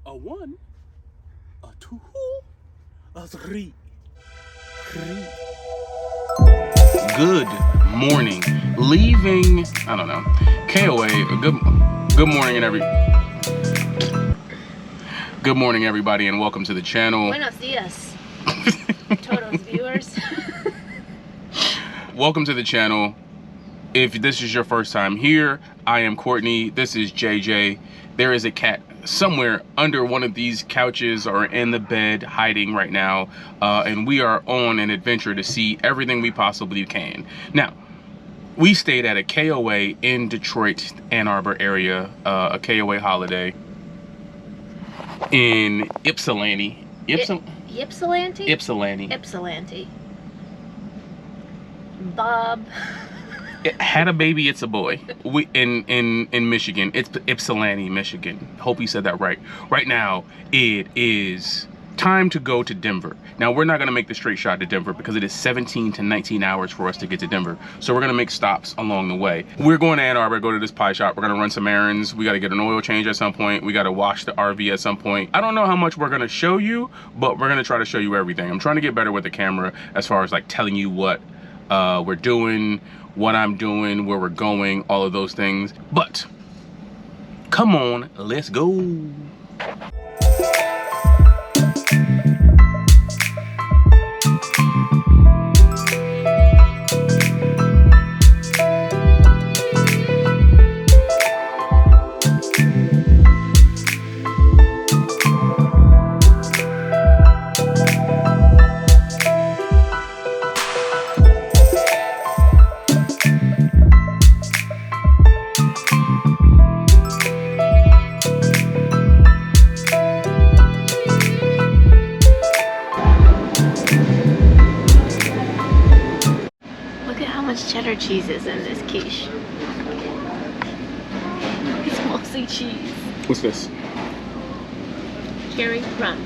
A 1, a 2, a 3. Good morning. Leaving, I don't know, KOA. Good morning good morning, everybody, and welcome to the channel. Buenos dias, Toto's viewers. Welcome to the channel. If this is your first time here, I am Courtney. This is JJ. There is a cat somewhere under one of these couches or in the bed hiding right now, and we are on an adventure to see everything we possibly can. Now, we stayed at a KOA in Detroit, Ann Arbor area, a KOA holiday in Ypsilanti. Ypsilanti. Bob. It had a baby, it's a boy. We in Michigan. It's Ypsilanti, Michigan. Hope you said that right. Right now, it is time to go to Denver. Now, we're not gonna make the straight shot to Denver because it is 17 to 19 hours for us to get to Denver. So we're gonna make stops along the way. We're going to Ann Arbor, go to this pie shop. We're gonna run some errands. We gotta get an oil change at some point. We gotta wash the RV at some point. I don't know how much we're gonna show you, but we're gonna try to show you everything. I'm trying to get better with the camera as far as like telling you what we're doing, what I'm doing, where we're going, all of those things. But come on, let's go. Cheddar cheese is in this quiche. It's mostly cheese. What's this? Cherry rum.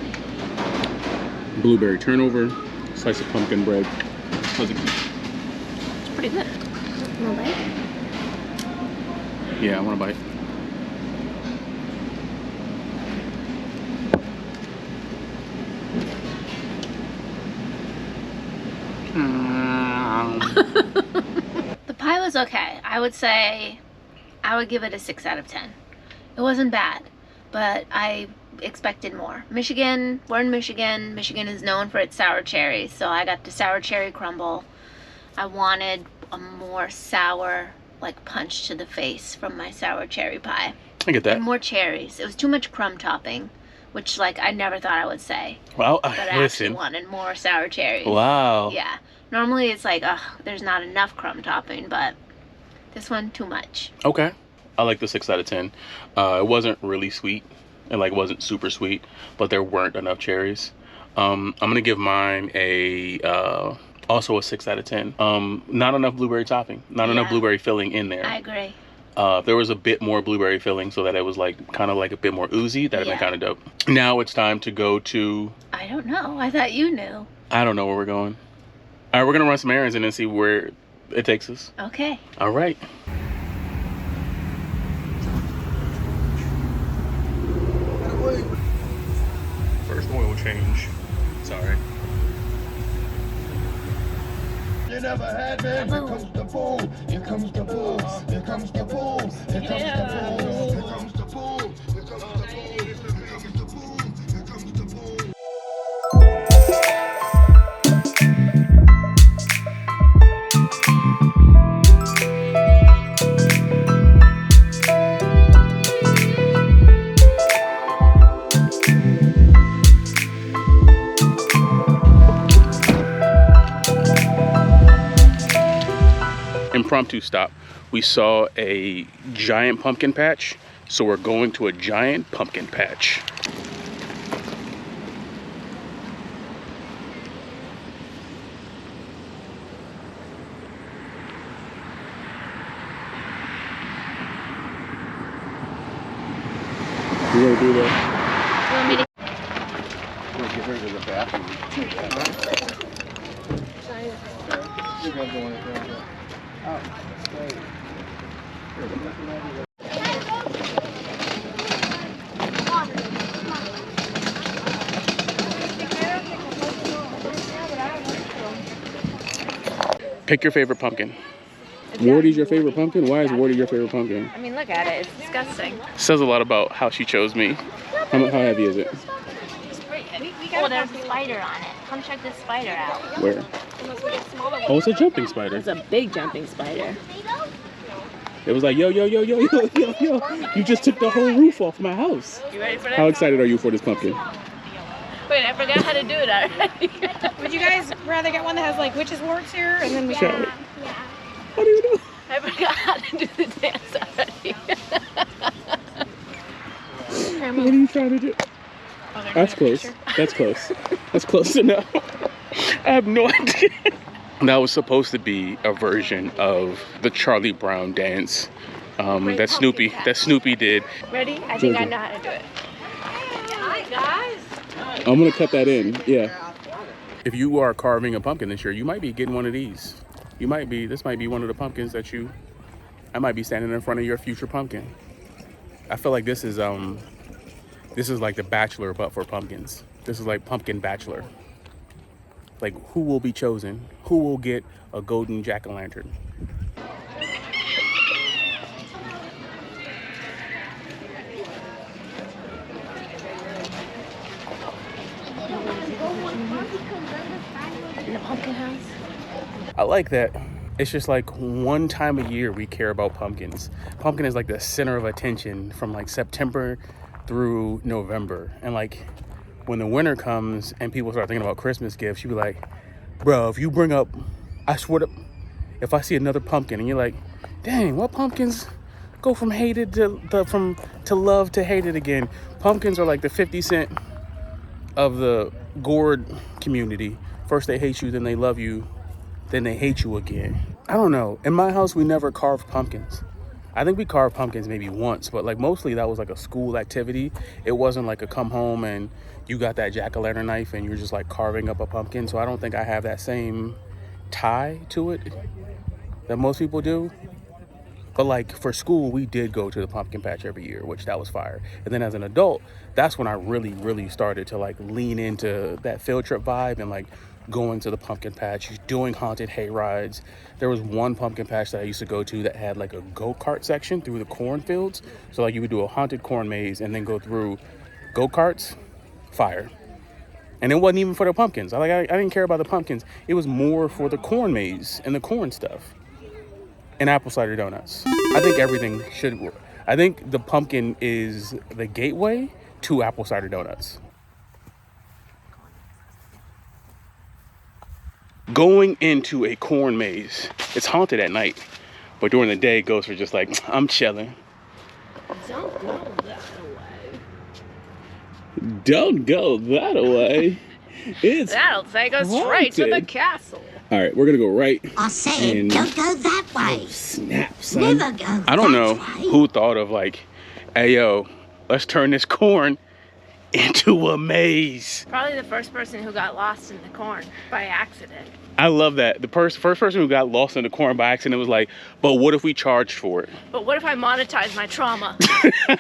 Blueberry turnover, slice of pumpkin bread. How's it? It's pretty good. You want a bite? Yeah, I want a bite. The pie was okay. I would say I would give it a 6 out of 10. It wasn't bad, but I expected more. Michigan, we're in Michigan. Michigan is known for its sour cherries, so I got the sour cherry crumble. I wanted a more sour, like, punch to the face from my sour cherry pie. I get that. And more cherries. It was too much crumb topping, which, like, I never thought I would say. Well, but I actually wanted more sour cherries. Wow. Yeah. Normally it's like, ugh, there's not enough crumb topping, but this one, too much. Okay. I like the 6 out of 10. It wasn't really sweet. It like wasn't super sweet, but there weren't enough cherries. I'm gonna give mine also a 6 out of 10. Not enough blueberry topping, not enough blueberry filling in there. I agree. If there was a bit more blueberry filling so that it was like kind of like a bit more oozy, that'd been kind of dope. Now it's time to go to, I don't know. I thought you knew. I don't know where we're going. All right, we're gonna run some errands and then see where it takes us. Okay. All right. First oil change. Sorry. You never had, man. Here comes the bull. Here comes the bull. Here comes the bull. Here comes the bull. Here comes the bull. Here comes the bull. Here comes the bull. Here comes the bull. Impromptu stop. We saw a giant pumpkin patch, so we're going to a giant pumpkin patch. You want to do that? You want me to? I'm gonna get her to the bathroom. You guys don't want to go. Oh, great. Here, Pick your favorite pumpkin. Wardy's your favorite pumpkin? Why is Wardy your favorite pumpkin? I mean, look at it. It's disgusting. Says a lot about how she chose me. How heavy is it? Oh, there's a spider on it. Come check this spider out. Where? Oh, it's a jumping spider. It's a big jumping spider. It was like, yo, yo, yo, yo, yo, yo, yo. You just took the whole roof off my house. You ready for that? How excited are you for this pumpkin? Wait, I forgot how to do it already. Would you guys rather get one that has like witch's warts here, and then we Try can... it. How do you do? I forgot how to do the dance already. What are you trying to do? That's close. That's close. That's close enough. I have no idea. That was supposed to be a version of the Charlie Brown dance that Snoopy did. Ready? I think I know how to do it. Hi, guys. I'm gonna cut that in. Yeah. If you are carving a pumpkin this year, you might be getting one of these. This might be one of the pumpkins that I might be standing in front of your future pumpkin. I feel like this is like the Bachelor, but for pumpkins. This is like Pumpkin Bachelor. Like, who will be chosen? Who will get a golden jack-o'-lantern? In the pumpkin house. I like that. It's just like one time a year we care about pumpkins. Pumpkin is like the center of attention from like September through November. And like when the winter comes and people start thinking about Christmas gifts, you be like, bro, if you bring up, I swear to, if I see another pumpkin and you're like, dang, what pumpkins go from hated to love to hated again? Pumpkins are like the 50 Cent of the gourd community. First they hate you, then they love you, then they hate you again. I don't know. In my house, we never carved pumpkins. I think we carved pumpkins maybe once, but like mostly that was like a school activity. It wasn't like a come home and you got that jack-o'-lantern knife and you're just like carving up a pumpkin. So I don't think I have that same tie to it that most people do. But like for school, we did go to the pumpkin patch every year, which that was fire. And then as an adult, that's when I really started to like lean into that field trip vibe and like going to the pumpkin patch, doing haunted hay rides. There was one pumpkin patch that I used to go to that had like a go-kart section through the cornfields. So like you would do a haunted corn maze and then go through go-karts. Fire. And it wasn't even for the pumpkins. I didn't care about the pumpkins. It was more for the corn maze and the corn stuff. And apple cider donuts. I think everything should work. I think the pumpkin is the gateway to apple cider donuts. Going into a corn maze, it's haunted at night, but during the day, ghosts are just like, I'm chilling. Don't go that way. Don't go that way. It's That'll take us straight to the haunted. castle. All right, we're gonna go right. I said, And- don't go that way. Oh, snap, son. Never go I don't know that way. who thought of like, hey yo, let's turn this corn into a maze. Probably the first person who got lost in the corn by accident. I love that. The first person who got lost in the corn by accident was like, but what if we charged for it? But what if I monetize my trauma? Oh,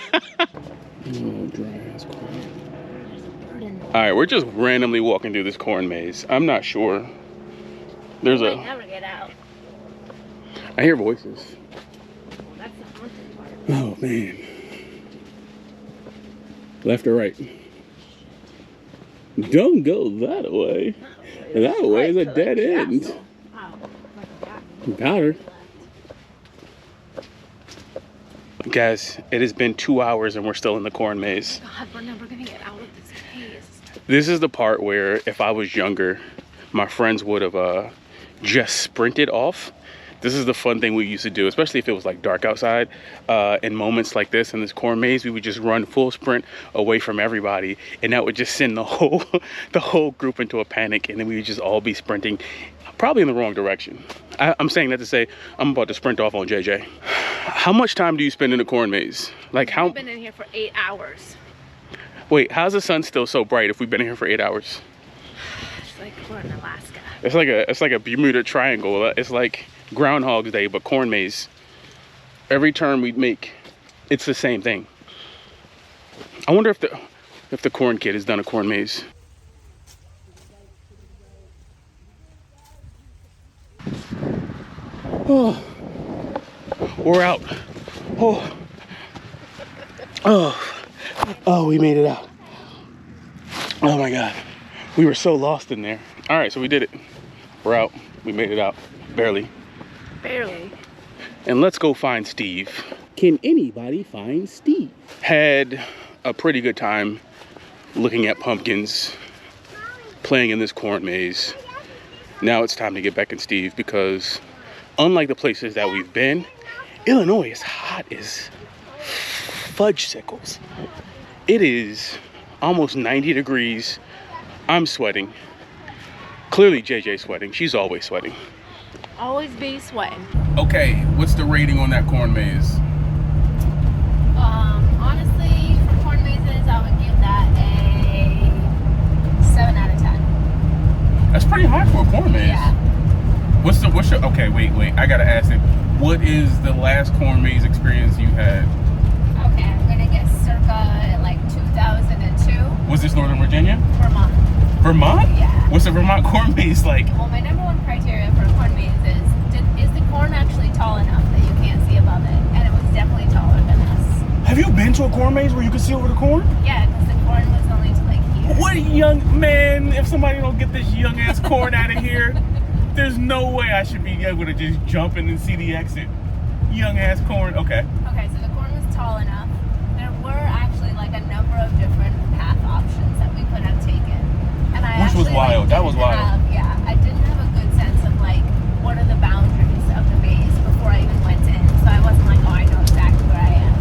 dry ass corn. All right, we're just randomly walking through this corn maze. I'm not sure. There's I a, never get out. I hear voices. That's the haunted part. Oh man. Left or right? Don't go that way. That way is a dead end. Got her. Guys, it has been 2 hours and we're still in the corn maze. God, we're never gonna get out of this maze. This is the part where if I was younger, my friends would have just sprinted off. This is the fun thing we used to do, especially if it was like dark outside. In moments like this in this corn maze, we would just run full sprint away from everybody, and that would just send the whole group into a panic, and then we would just all be sprinting, probably in the wrong direction. I'm saying that to say I'm about to sprint off on JJ. How much time do you spend in the corn maze? Like how? We've been in here for 8 hours. Wait, how's the sun still so bright if we've been in here for 8 hours? It's like we're in Alaska. It's like a Bermuda Triangle. It's like Groundhog's Day, but corn maze. Every turn we make, it's the same thing. I wonder if the corn kid has done a corn maze. Oh, we're out. Oh, oh, we made it out. Oh my God, we were so lost in there. All right, so we did it. We're out. We made it out, barely. Barely. And let's go find Steve. Can anybody find Steve? Had a pretty good time looking at pumpkins, playing in this corn maze. Now it's time to get back in Steve because unlike the places that we've been, Illinois is hot as fudge sickles. It is almost 90 degrees. I'm sweating. Clearly JJ's sweating. She's always sweating. Always be sweating. Okay, what's the rating on that corn maze? Honestly, for corn mazes, I would give that a 7 out of 10. That's pretty high for a corn maze. Yeah. What's your, okay, wait, I gotta ask it. What is the last corn maze experience you had? Okay, I'm gonna guess circa like 2002. Was this Northern Virginia? Vermont. Vermont? Yeah. What's the Vermont corn maze like? Well, my number one criteria for a corn maze is the corn actually tall enough that you can't see above it? And it was definitely taller than us. Have you been to a corn maze where you can see over the corn? Yeah, because the corn was only to like here. What young man, if somebody don't get this young ass corn out of here, there's no way I should be able to just jump in and see the exit. Young ass corn, okay. Okay, so the corn was tall enough. There were actually like a number of different path options that we could have taken. And I Which was actually, wild. That was wild. Yeah, I didn't have a good sense of like what are the boundaries of the maze before I even went in. So I wasn't like, oh, I know exactly where I am.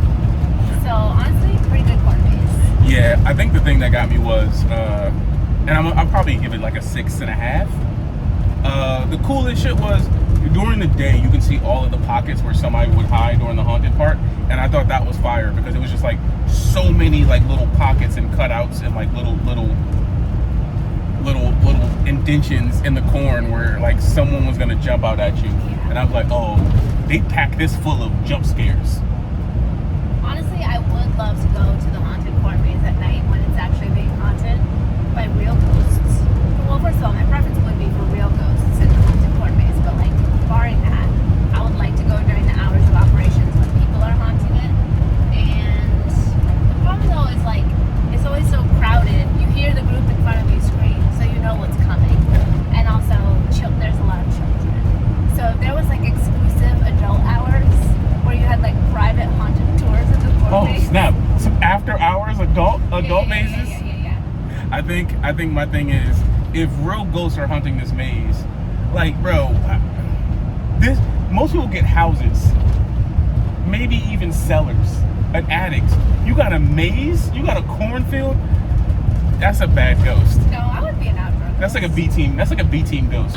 So honestly, pretty good corn maze. Yeah, I think the thing that got me was, and I'll probably give it like a 6.5. The coolest shit was during the day you can see all of the pockets where somebody would hide during the haunted part, and I thought that was fire because it was just like so many like little pockets and cutouts and like little indentions in the corn where like someone was gonna jump out at you, and I was like, oh, they packed this full of jump scares. Honestly, I would love to go to the haunted corn maze at night when it's actually being haunted by real ghosts. Well, first of all, my preference would be for real ghosts in the haunted corn maze, but like barring that, I would like to go during the hours of operations when people are haunting it. And the problem though is like it's always so crowded. You hear the group in front of you scream, so you know what's coming. And also, there's a lot of children. So if there was like exclusive adult hours where you had like private haunted tours of the corn maze. Oh snap! Some after hours adult mazes. Yeah. I think my thing is, if real ghosts are hunting this maze, like bro, most people get houses, maybe even cellars, an attic. You got a maze, you got a cornfield. That's a bad ghost. No, I would be an outdoor ghost. That's like a B team. That's like a B team ghost.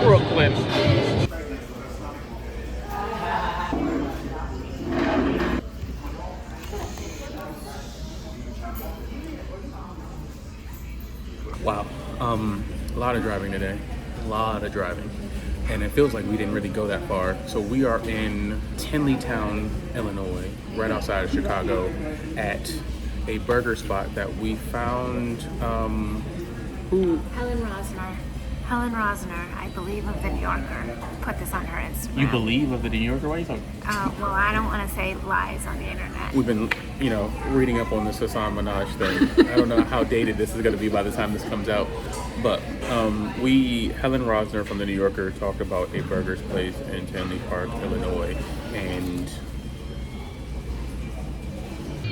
Brooklyn. Wow, a lot of driving today, a lot of driving, and it feels like we didn't really go that far. So we are in Tenleytown, Illinois, right outside of Chicago, at a burger spot that we found. Helen Rosner, I believe of the New Yorker, put this on her Instagram. You believe of the New Yorker? Why are you talking? Well, I don't want to say lies on the internet. We've been, reading up on this Hassan Minaj thing. I don't know how dated this is going to be by the time this comes out. But Helen Rosner from the New Yorker talked about a burger's place in Tenley Park, Illinois. And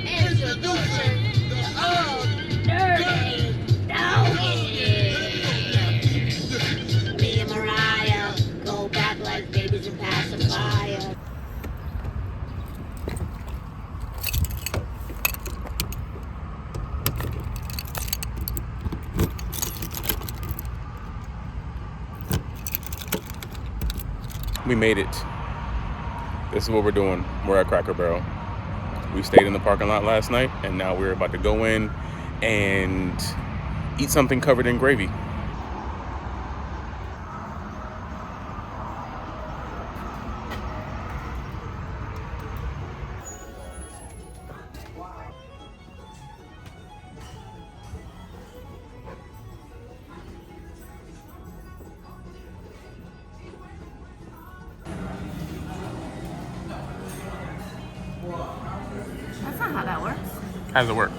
Introducing the old dirty doggy. Me and Mariah go back like babies and pacifier. we made it. This is what we're doing. We're at Cracker Barrel. We stayed in the parking lot last night, and now we're about to go in and eat something covered in gravy. That's not how that works. How does it work?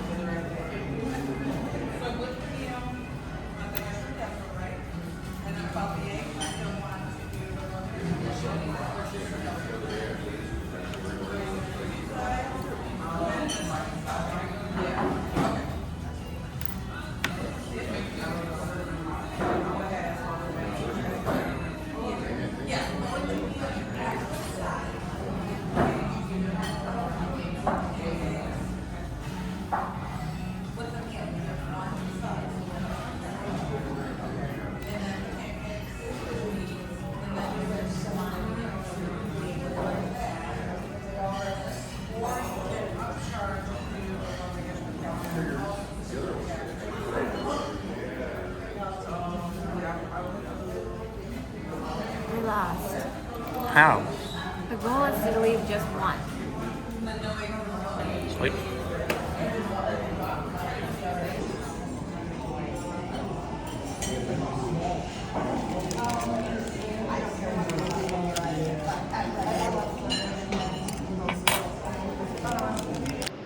We lost. How? The goal is to leave just one. Sleep.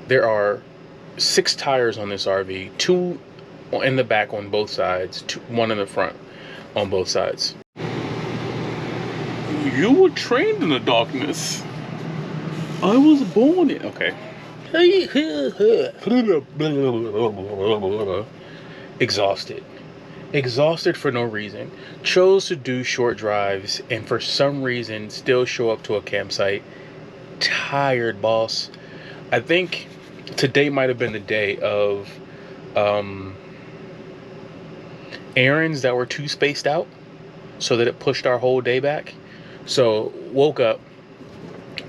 There are 6 tires on this RV, 2 in the back on both sides, 1 in the front on both sides. You were trained in the darkness. I was born in. Okay. Exhausted. Exhausted for no reason. Chose to do short drives and for some reason still show up to a campsite. Tired, boss. I think today might have been the day of errands that were too spaced out so that it pushed our whole day back. So woke up,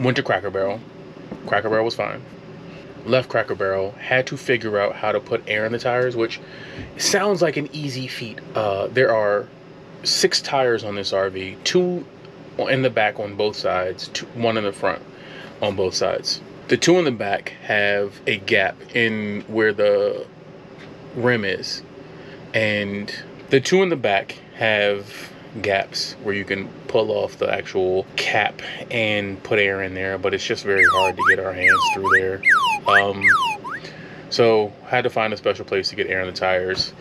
went to Cracker Barrel. Cracker Barrel was fine. Left Cracker Barrel, had to figure out how to put air in the tires, which sounds like an easy feat. There are 6 tires on this RV, 2 in the back on both sides, 1 in the front on both sides. The 2 in the back have a gap in where the rim is, and the 2 in the back have gaps where you can pull off the actual cap and put air in there, but it's just very hard to get our hands through there. So had to find a special place to get air in the tires.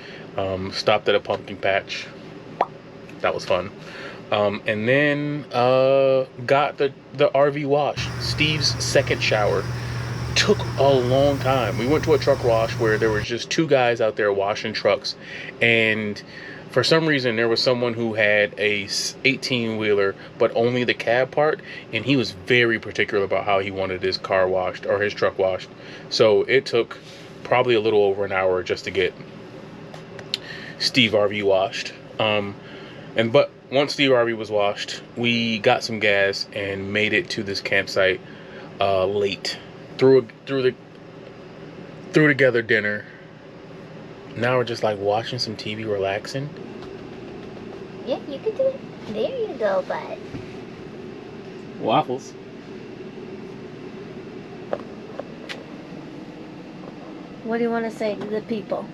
Stopped at a pumpkin patch. That was fun. And then got the RV washed. Steve's second shower took a long time. We went to a truck wash where there was just 2 guys out there washing trucks, and for some reason there was someone who had a 18-wheeler but only the cab part, and he was very particular about how he wanted his car washed or his truck washed. So it took probably a little over an hour just to get Steve RV washed. But once Steve RV was washed, we got some gas and made it to this campsite late. Threw together dinner. Now we're just like watching some TV, relaxing. Yeah, you can do it. There you go, bud. Waffles. What do you want to say to the people?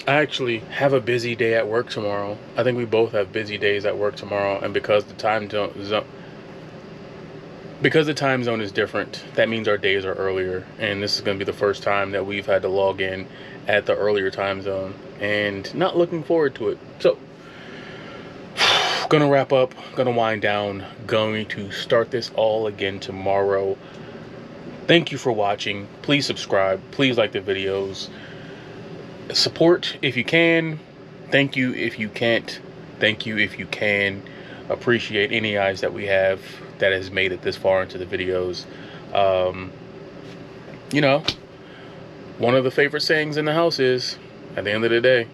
I actually have a busy day at work tomorrow. I think we both have busy days at work tomorrow, and because the time zone is different, that means our days are earlier, and this is going to be the first time that we've had to log in at the earlier time zone, and not looking forward to it. So gonna wrap up, gonna wind down, going to start this all again tomorrow. Thank you for watching. Please subscribe, please like the videos. Support if you can. Thank you if you can't. Thank you if you can. Appreciate any eyes that we have that has made it this far into the videos. You know, one of the favorite sayings in the house is, at the end of the day,